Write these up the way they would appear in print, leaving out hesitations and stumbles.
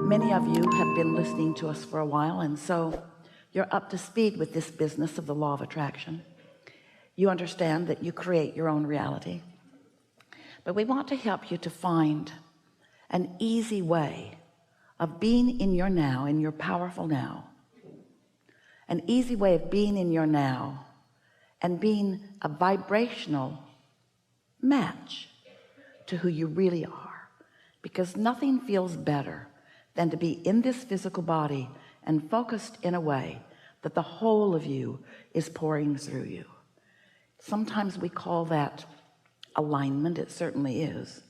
Many of you have been listening to us for a while, and so you're up to speed with this business of the law of attraction. You understand that you create your own reality, but we want to help you to find an easy way of being in your now, in your powerful now, an easy way of being in your now and being a vibrational match to who you really are, because nothing feels better than to be in this physical body and focused in a way that the whole of you is pouring through you. Sometimes we call that alignment. It certainly is.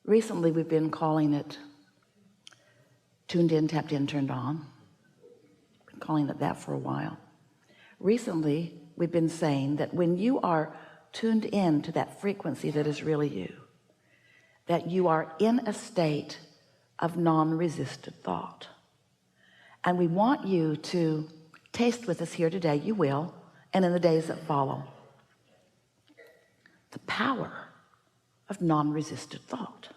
Recently we've been calling it tuned in, tapped in, turned on. Been calling it that for a while. Recently we've been saying that when you are tuned in to that frequency that is really you, that you are in a state of non-resisted thought. And we want you to taste with us here today, you will, and in the days that follow, the power of non-resisted thought.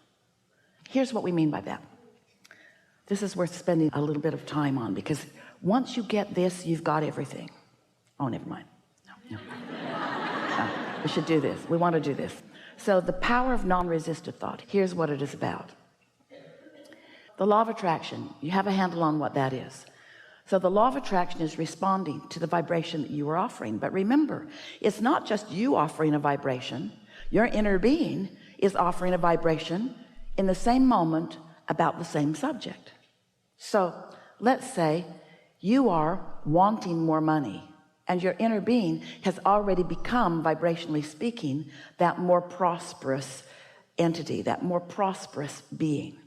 Here's what we mean by that. This is worth spending a little bit of time on, because once you get this, you've got everything. Oh, never mind. No. We should do this. We want to do this. So the power of non-resisted thought, here's what it is about. The law of attraction, you have a handle on what that is. So the law of attraction is responding to the vibration that you are offering. But remember, it's not just you offering a vibration. Your inner being is offering a vibration in the same moment about the same subject. So let's say you are wanting more money, and your inner being has already become, vibrationally speaking, that more prosperous entity, that more prosperous being.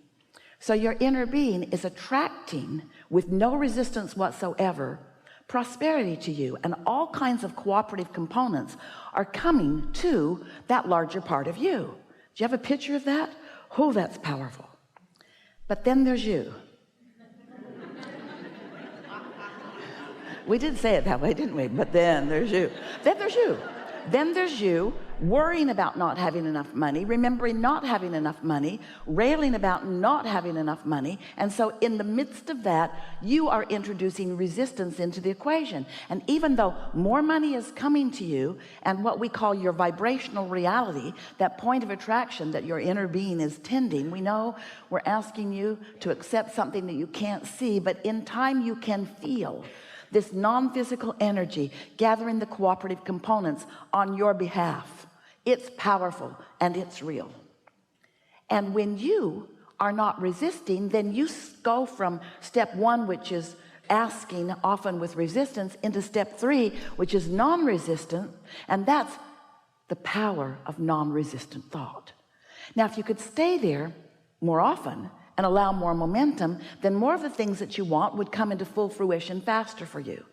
So your inner being is attracting, with no resistance whatsoever, prosperity to you, and all kinds of cooperative components are coming to that larger part of you. Do you have a picture of that? Oh, that's powerful. But then there's you. We did say it that way, didn't we? But then there's you. Then there's you. Then there's you worrying about not having enough money, remembering not having enough money, railing about not having enough money. And so in the midst of that, you are introducing resistance into the equation. And even though more money is coming to you, and what we call your vibrational reality, that point of attraction that your inner being is tending, we know we're asking you to accept something that you can't see, but in time you can feel this non-physical energy gathering the cooperative components on your behalf. It's powerful and it's real. And when you are not resisting, then you go from step one, which is asking, often with resistance, into step three, which is non-resistant. And that's the power of non-resistant thought. Now, if you could stay there more often and allow more momentum, then more of the things that you want would come into full fruition faster for you.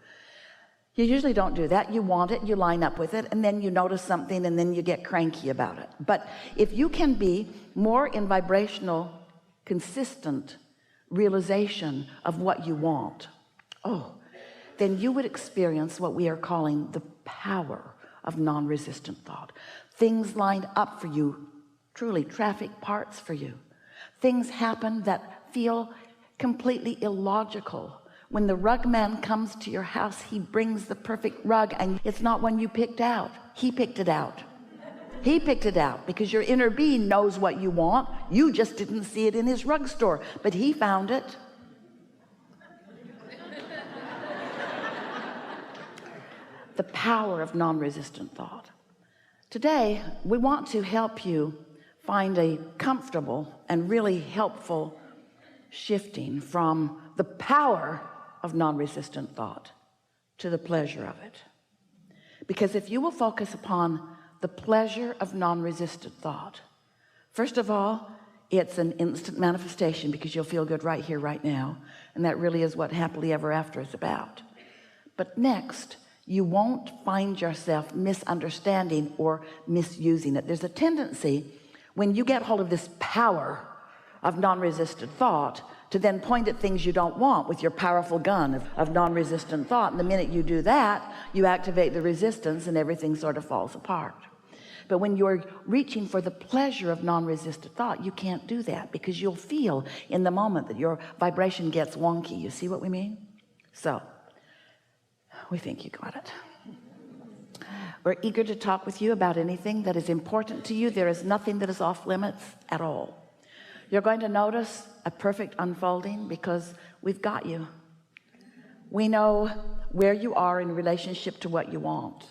You usually don't do that. You want it, you line up with it, and then you notice something, and then you get cranky about it. But if you can be more in vibrational, consistent realization of what you want, then you would experience what we are calling the power of non-resistant thought. Things lined up for you, truly traffic parts for you. Things happen that feel completely illogical. When the rug man comes to your house, he brings the perfect rug, and it's not one you picked out. He picked it out. He picked it out because your inner being knows what you want. You just didn't see it in his rug store, but he found it. The power of non-resistant thought. Today, we want to help you find a comfortable and really helpful shifting from the power of non-resistant thought to the pleasure of it. Because if you will focus upon the pleasure of non-resistant thought, first of all, it's an instant manifestation, because you'll feel good right here, right now. And that really is what happily ever after is about. But next, you won't find yourself misunderstanding or misusing it. There's a tendency, when you get hold of this power of non-resistant thought, to then point at things you don't want with your powerful gun of non-resistant thought. And the minute you do that, you activate the resistance and everything sort of falls apart. But when you're reaching for the pleasure of non-resistant thought, you can't do that, because you'll feel in the moment that your vibration gets wonky. You see what we mean? So we think you got it. We're eager to talk with you about anything that is important to you. There is nothing that is off limits at all. You're going to notice a perfect unfolding because we've got you. We know where you are in relationship to what you want,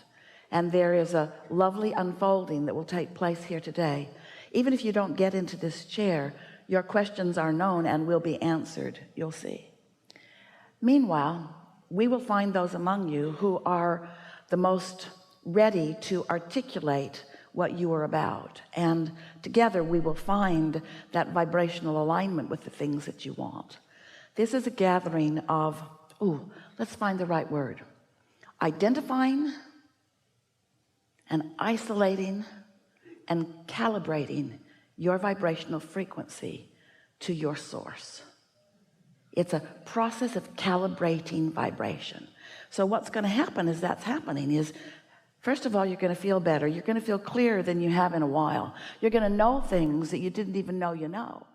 and there is a lovely unfolding that will take place here today. Even if you don't get into this chair, your questions are known and will be answered. You'll see. Meanwhile, we will find those among you who are the most ready to articulate what you are about, and together we will find that vibrational alignment with the things that you want. This is a gathering of, let's find the right word, identifying and isolating and calibrating your vibrational frequency to your source. It's a process of calibrating vibration. So what's going to happen as that's happening is, first of all, you're going to feel better. You're going to feel clearer than you have in a while. You're going to know things that you didn't even know you know.